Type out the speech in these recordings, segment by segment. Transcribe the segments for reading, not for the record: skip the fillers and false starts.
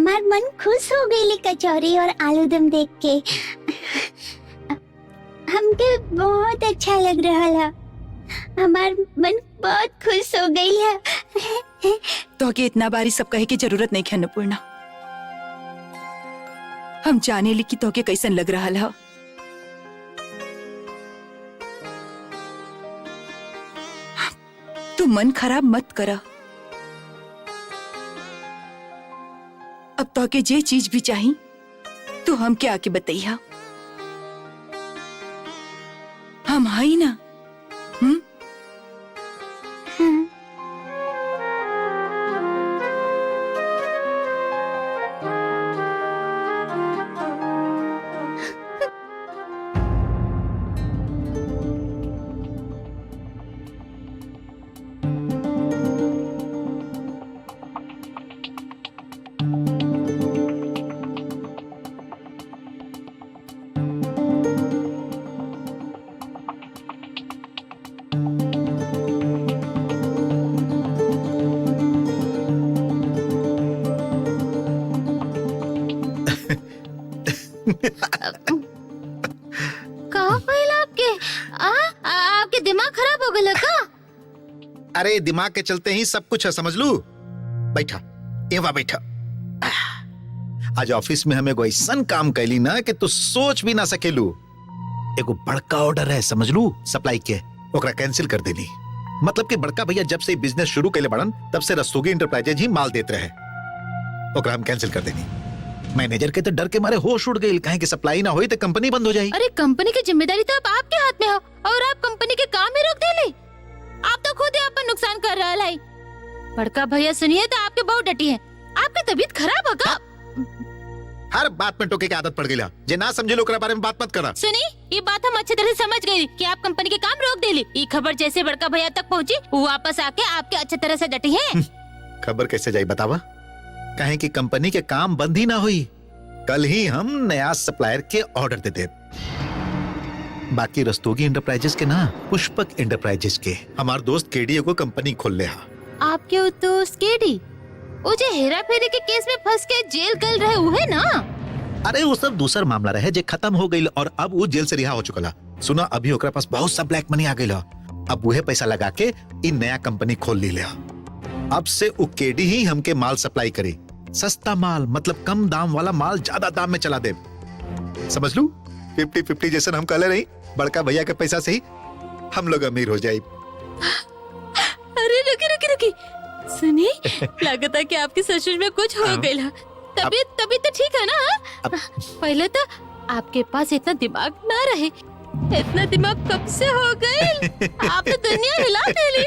हमार मन खुश हो गई कचौरी और आलूदम देख के। हमके बहुत अच्छा लग रहा है, हमार मन बहुत खुश हो गई है। तो के इतना बारी सब कहे की जरूरत नहीं है अन्नपूर्णा। हम जाने ली कि तो के कैसन लग रहा है। तू मन खराब मत करा। अब तो के जे चीज भी चाहिए तू हमके आके बताइया, हम हई ना। आपके दिमाग खराब हो गया का? अरे दिमाग के चलते ही सब कुछ है, समझ लू। बैठा एवा बैठा। आज ऑफिस में हमें ऐसा काम कैली ना कि तू सोच भी ना सकेलू। एगो बड़का ऑर्डर है, समझ लू, सप्लाई के, ओकरा कैंसिल कर देनी। मतलब कि बड़का भैया जब से बिजनेस शुरू कैले बड़न तब से रस्तोगी इंटरप्राइजेज ही माल देते रहे, ओकरा हम कैंसिल कर देनी। मैनेजर के तो डर के मारे होश उड़ गई, कहें कि सप्लाई ना हुई तो कंपनी बंद हो जाएगी। अरे कंपनी की जिम्मेदारी तो अब आपके हाथ में हो और आप कंपनी के काम ही रोक देले। आप तो खुद ही आपका नुकसान कर रहा है। बड़का भैया सुनिए तो आपके बहुत डटी है, आपकी तबीयत खराब होगा। हर बात में टोके की आदत पड़ गई। जे ना समझे लोग बारे में बात मत करा। सुनी, ये बात हम अच्छी तरह से समझ गए कि आप कंपनी के काम रोक देली। ये खबर जैसे बड़का भैया तक पहुंची, वो वापस आके आपके अच्छी तरह से डटी है। खबर कैसे जाई बतावा? कहें कि कंपनी के काम बंद ही ना हुई, कल ही हम नया सप्लायर के ऑर्डर दे दे। बाकी रस्तोगी इंटरप्राइजेस के ना, पुष्पक इंटरप्राइजेस के हमार दोस्त केडी को कंपनी खोल ले। आपके दोस्त केडी वो जो हेरा फेरी के केस में फंस के जेल गल रहे हुए ना? अरे वो सब दूसरा मामला रहे जे खत्म हो गई और अब वो जेल से रिहा हो चुका। सुना अभी ओकरा पास बहुत सा ब्लैक मनी आ गई, अब वह पैसा लगा के इन नया कंपनी खोल ली लिया। अब से उकेडी ही हमके माल सप्लाई करे, सस्ता माल, मतलब कम दाम वाला माल ज्यादा दाम में चला दे। समझ लू 50-50 जैसे हम कहले नहीं, बड़का भैया के पैसा से ही हम लोग अमीर हो जाए। अरे रुकी सुनी, लगता है कि आपके ससुर में कुछ हो गया। तबीयत तो ठीक है ना? पहले तो आपके पास इतना दिमाग ना रहे, इतना दिमाग कब से हो गए? आप तो दुनिया हिला देली।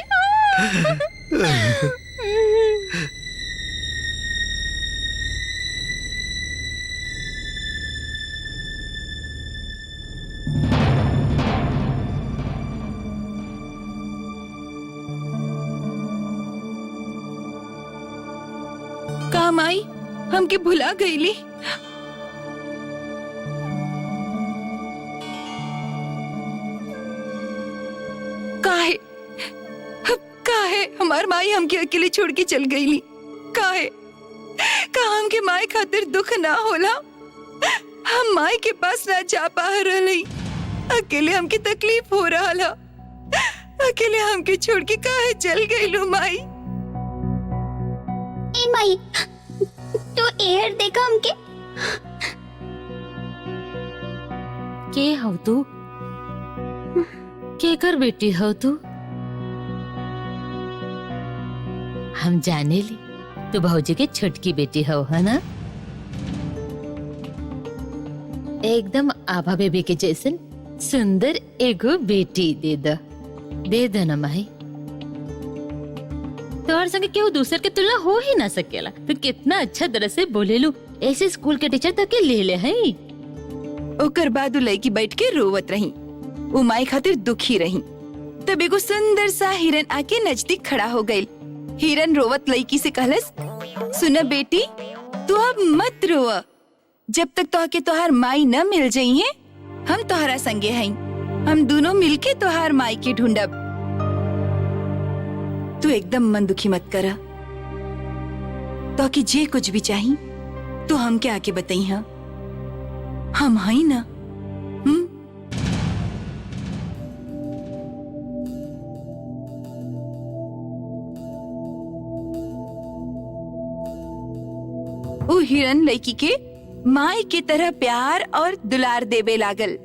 काम आई हमके भुला गईली। काहे हमार माई हमके अकेले छोड़ के चल गईली? काहे हमके माई खातिर दुख ना होला? हम माई के पास ना जा पा रही, अकेले हमके तकलीफ हो रहा ला। अकेले हमके छोड़ के काहे चल गईलू माई? ए माई, तू एयर देखा हमके? के हो तू? के कर बेटी हो तू? हम जाने ली तू भौजी के छोटकी बेटी हो, है ना? एकदम आभा बेबी के जैसन सुंदर एगो बेटी दे दो ना माई। तोहर संगे केहू दूसर के तुलना हो ही ना सकेला। तू कितना अच्छा तरह से बोलेलू, ऐसे स्कूल के टीचर तक के ले ले है। ओकर बाद लड़की बैठ के रोवत रही, वो माई खातिर दुखी रही। तब एगो सुंदर सा हिरन आके नजदीक खड़ा हो गई। हिरन रोवत लड़की से कहलस, सुना बेटी, तू अब मत रोवा, जब तक तोहके तोहार माई न मिल जाई है, हम तोहरा संगे हई। हम दोनों मिलके तोहार माई के ढूंढब। तू एकदम मन दुखी मत करा। तोहके जे कुछ भी चाहिए तो हम क्या आके बताई हा? हम हई ना। ओ हिरन लड़की के माई की तरह प्यार और दुलार देवे लागल।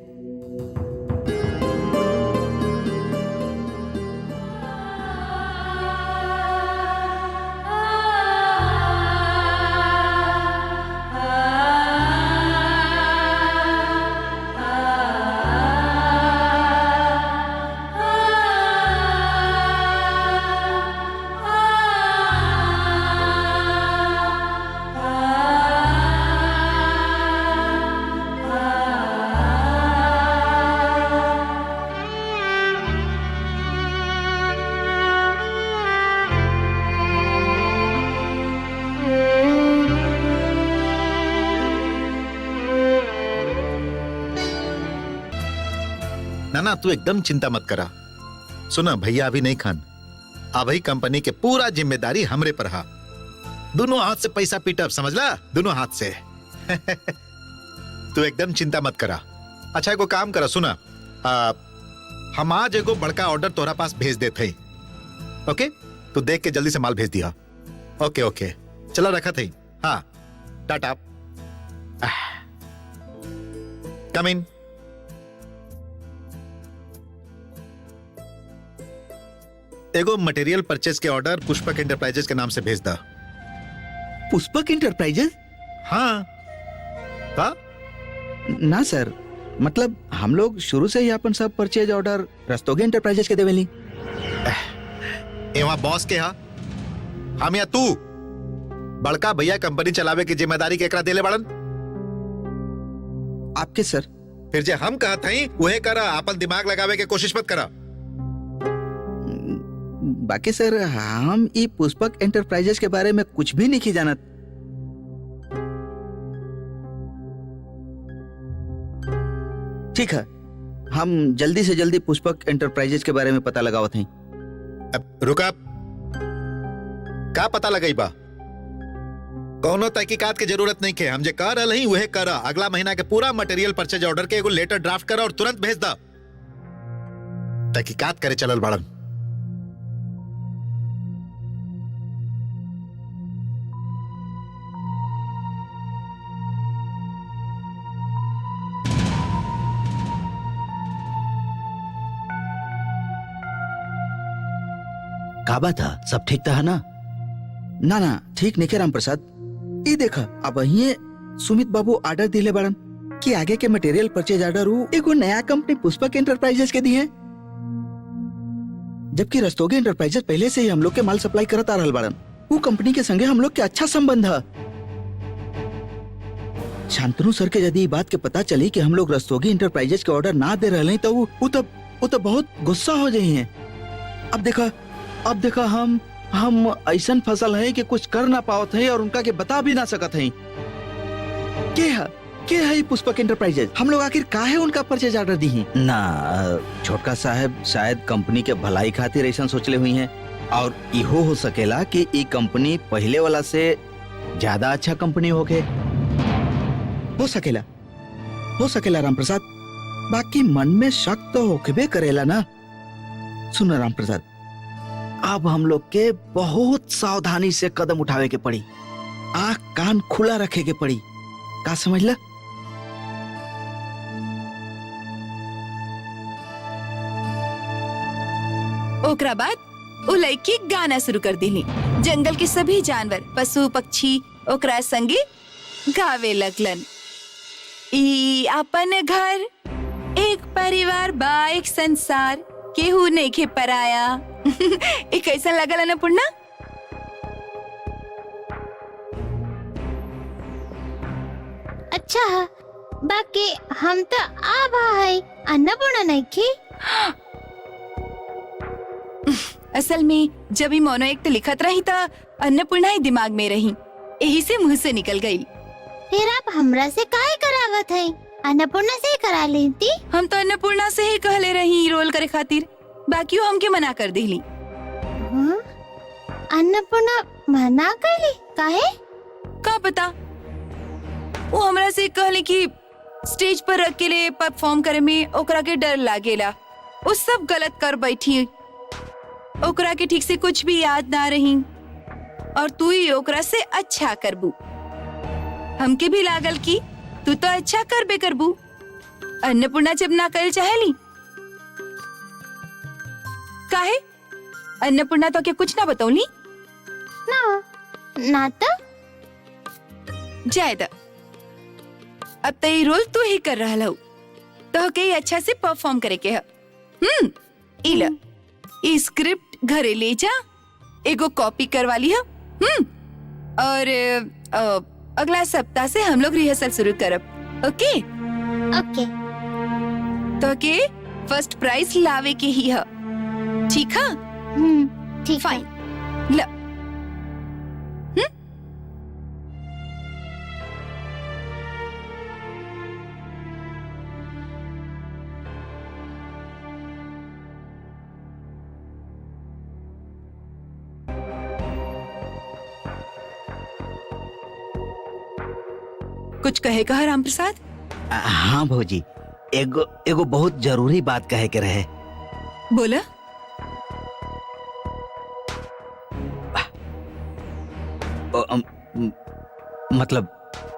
ना तू एकदम चिंता मत करा। सुना भैया अभी नहीं खान, अभी कंपनी के पूरा जिम्मेदारी हमरे पर हा। दोनों हाथ से पैसा पीटब, समझला? दोनों हाथ से। तू एकदम चिंता मत करा। अच्छा एगो काम करा, सुना हम आज एगो बड़का ऑर्डर तोरा पास भेज देते हैं। ओके, तू देख के जल्दी से माल भेज दिया। ओके ओके, चला रखा थे। हाँ टाटा। कम इन। एगो मटेरियल परचेज के ऑर्डर पुष्पक एंटरप्राइजेस के नाम से भेज दा। पुष्पक एंटरप्राइजेस? हाँ का? ना सर, मतलब हम लोग शुरू से ही अपन सब परचेज ऑर्डर रस्तोगी एंटरप्राइजेस के देवेली। एवा बॉस के हा? हम या तू? बड़का भैया कंपनी चलावे की जिम्मेदारी केकरा देले बड़न? आपके सर। फिर जे हम कहत हई वहे करा, अपन दिमाग लगावे के कोशिश मत करा। बाकी सर हम ई पुष्पक एंटरप्राइजेस के बारे में कुछ भी नहीं जानत। ठीक है, हम जल्दी से जल्दी पुष्पक एंटरप्राइजेस के बारे में पता लगावत हैं। अब रुका, का पता लगाई बा? कौनो तहकीकात की जरूरत नहीं के, हम जे कह रहे हैं वह करा। अगला महीना के पूरा मटेरियल परचेज ऑर्डर के एगो लेटर ड्राफ्ट करा और तुरंत भेज दा। तहकीकात करे चलल बाड़न। का बात था? सब ठीक था ना? ना ना ठीक नहीं के राम प्रसाद। ये देखा, अब ये सुमित बाबू ऑर्डर दिले बड़न कि आगे के मटेरियल परचेज ऑर्डर एगो नया कंपनी पुष्पक एंटरप्राइजेस के दिए, जबकि रस्तोगी एंटरप्राइजेस पहले से ही हम लोग के माल सप्लाई करता रहल बड़न। वो कंपनी के संगे हम लोग के अच्छा संबंध है। शांतनु सर के यदि बात के पता चली कि हम लोग रस्तोगी एंटरप्राइजेस के ऑर्डर ना दे रहे तो वो तो बहुत गुस्सा हो जाए हैं। अब देखा हम ऐसा फसल है कि कुछ कर ना पावत है और उनका के बता भी ना सकत है। के है पुष्पक एंटरप्राइजेस? हम लोग आखिर काहे उनका परचेज ऑर्डर दी हैं? ना छोटका साहब शायद कंपनी के भलाई खातिर ऐसा सोचले हुई हैं, और इहो हो सकेला कि ये कंपनी पहले वाला से ज्यादा अच्छा कंपनी हो सकेला राम प्रसाद। बाकी मन में शक तो होके करेला ना। सुनो राम प्रसाद, अब हम लोग के बहुत सावधानी से कदम उठावे के पड़ी, आँख कान खुला रखे के पड़ी। का समझला? ओकरा बाद वो लड़की गाना शुरू कर दिली। जंगल के सभी जानवर, पशु पक्षी ओकरा संगे गावे लगलन। ई अपन घर, एक परिवार बा एक संसार, केहू नइखे पराया। एक कैसा लगल ना पुन्ना? अच्छा बाकी हम तो आभा है, अन्नपूर्णा नहीं की। असल में जब ही मोनो एक तो लिखत रही था, अन्नपूर्णा ही दिमाग में रही, यही से मुंह से निकल गई। फिर आप हमरा से काहे करावत है? अन्नपूर्णा से ही करा लेती। हम तो अन्नपूर्णा से ही कहले रही रोल करे खातिर, बाकी वो हमके मना कर देली। अन्नपूर्णा मना कैली काहे? का पता, वो हमरा से कहले कि स्टेज पर अकेले परफॉर्म करे में ओकरा के डर लागेला। वो सब गलत कर बैठी, ओकरा के ठीक से कुछ भी याद ना रही और तू ही ओकरा से अच्छा करबू। हमके भी लागल कि तू तो अच्छा करबे करबू। अन्नपूर्णा जब ना कर चाहेली काहे? अन्नपूर्णा तो के कुछ ना बतौली ना तो जायदा। अब तो ये रोल तू ही कर रहा हो तो के अच्छा से परफॉर्म करे के है। इला ई स्क्रिप्ट घरे ले जा, एगो कॉपी करवा ली है। और अगला सप्ताह से हम लोग रिहर्सल शुरू करब। ओके ओके। तो के फर्स्ट प्राइज लावे के ही है, ठीक है? ठीक है। फाइन। ला कुछ कहेगा राम प्रसाद? हाँ भौजी, एगो एगो बहुत जरूरी बात कहे के रहे। बोला। मतलब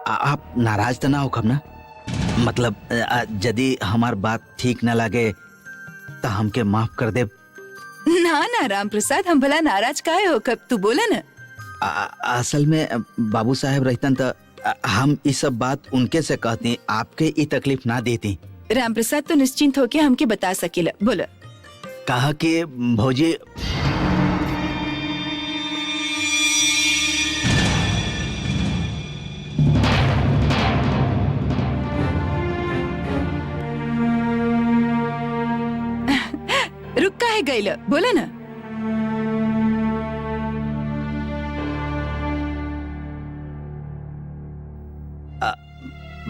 आप नाराज तो ना हो खब ना? मतलब यदि हमार बात ठीक न लगे तो हमके माफ कर दे। ना ना राम प्रसाद, हम भला नाराज काहे हो? कब तू बोला ना। असल में बाबू साहब रहतन तो हम ये सब बात उनके से कहते, आपके ये तकलीफ ना देती। राम प्रसाद तो निश्चिंत होके हमके बता सकेला। बोला। कहा कि भौजी रुक काहे गईला? बोला ना।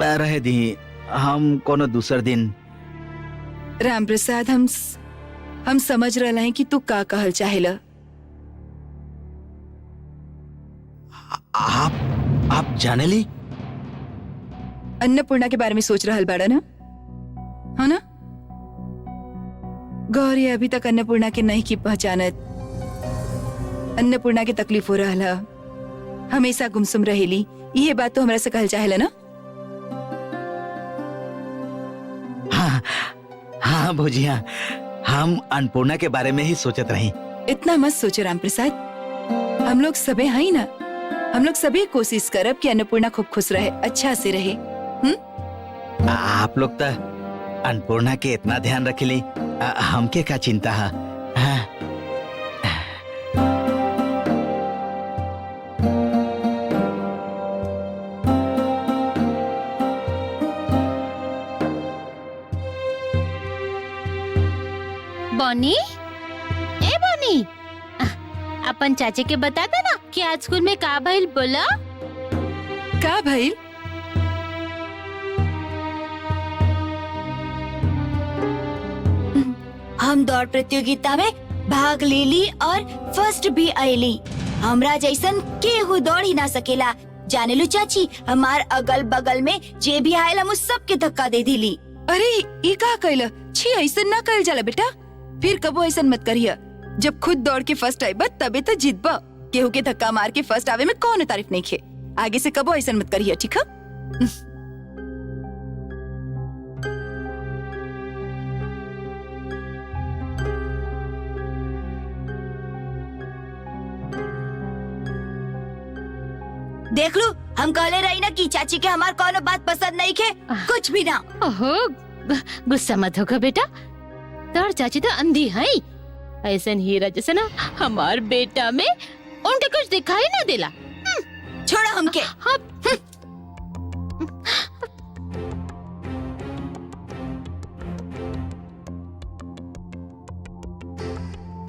रहे दी, हम कोनो दूसर दिन। राम प्रसाद, हम समझ रहे हैं कि तू का कहल चाहेला। आप जाने ली? अन्नपूर्णा के बारे में सोच रहल बाड़ा ना, है ना? गौरी अभी तक अन्नपूर्णा के नहीं की पहचानत। अन्नपूर्णा के तकलीफ हो रहा, हमेशा गुमसुम रहेली। ये बात तो हमरा से कहल चाहेला ना? हाँ भौजी, हाँ, हम अन्नपूर्णा के बारे में ही सोचत रही। इतना मत सोचो राम प्रसाद, हम लोग सबे हैं ना। हम लोग सभी कोशिश करब कि अन्नपूर्णा खूब खुश रहे, अच्छा से रहे। आप लोग तो अन्नपूर्णा के इतना ध्यान रखेली, हमके का चिंता है। हाँ। बॉनी, ए बॉनी, अपन चाचे के बता दे ना कि आज स्कूल में का भइल। बोला का भइल? हम दौड़ प्रतियोगिता में भाग ले ली और फर्स्ट भी आईली। हमरा जैसन केहू दौड़ ही ना सकेला। जाने लो चाची, हमार अगल बगल में जे भी आयल हम उस सब के धक्का दे दिली। अरे ये का कहला? छी, ऐसा ना कहल जाला बेटा। फिर कबो ऐसा मत करिया। जब खुद दौड़ के फर्स्ट आईबा तबे तो जीतबा। केहू के धक्का मार के फर्स्ट आवे में कौन तारीफ नहीं खे। आगे से कबो ऐसा मत करिया, ठीक है? देख लो, हम कहले रही ना कि चाची के हमार कोनो बात पसंद नहीं खे। कुछ भी ना। ओहो, गुस्सा मत होगा बेटा। तोर चाची तो अंधी है, ऐसा हीरा जैसे ना हमार बेटा में उनके कुछ दिखाई ना देला। छोड़ो हमके।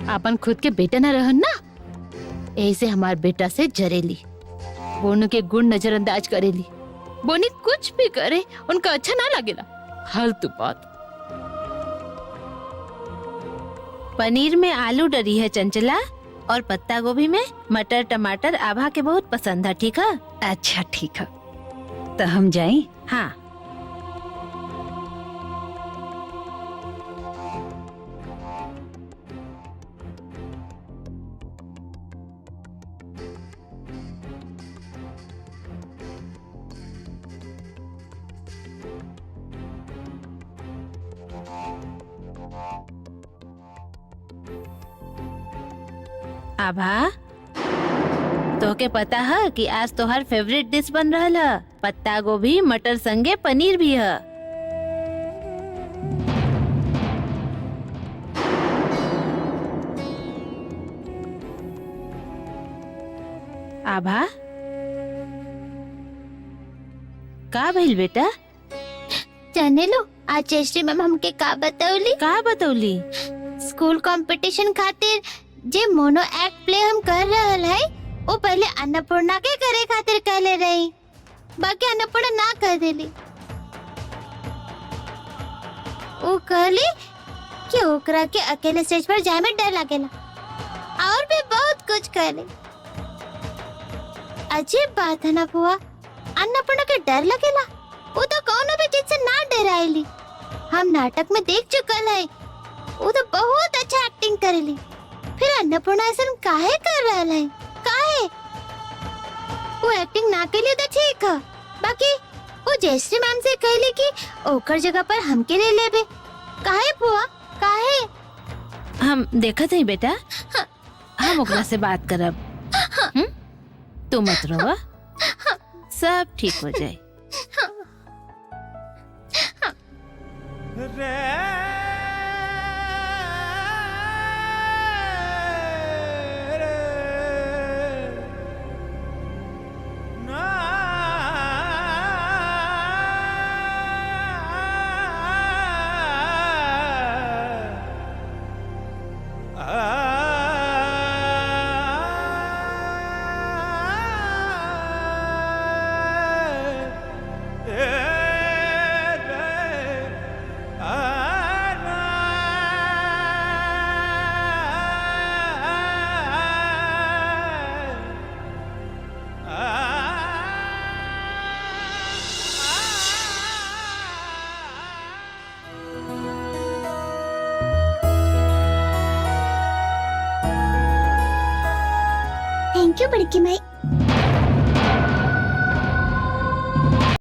अपन खुद के बेटा ना रहन ना, ऐसे हमार बेटा से जरेली। बोनू के गुण नजरअंदाज करेली। बोनी कुछ भी करे उनका अच्छा ना लगेला। फालतू बात। पनीर में आलू डरी है चंचला, और पत्ता गोभी में मटर टमाटर आभा के बहुत पसंद है, ठीक है? अच्छा ठीक है। तो हम जाएं? हाँ। आभा, तोके पता है कि आज तोहर फेवरेट डिश बन रहल है, पत्ता गोभी मटर संगे पनीर भी है। आभा, का भइल बेटा? जाने लो आज जयश्री मैम हमके का बतौली। का बतौली? स्कूल कंपटीशन खातिर जे मोनो एक्ट प्ले हम कर रहल है वो पहले अन्नपूर्णा के करे खातिर कहले रही, बाकी अन्नपूर्णा ना कर देली। वो कहली कि ओकरा के अकेले स्टेज पर जाए में डर लगेला और भी बहुत कुछ कहली। अजीब बात है ना बुआ, अन्नपूर्णा के डर लगेला, वो तो कौनो भी चीज से ना डराएली। हम नाटक में देख चुकल है, वो तो बहुत अच्छा एक्टिंग करेली। फिर अन्नपूर्णा ऐसा काहे कर रहा है? काहे? वो एक्टिंग ना के लिए तो ठीक है, बाकी वो जयश्री मैम से कहली कि ओकर जगह पर हमके ले लेबे। काहे बुआ, काहे? हम देखत हई बेटा, हम ओकरा से बात करब। तू मत रोवा, सब ठीक हो जाए। थैंक यू बड़की माई।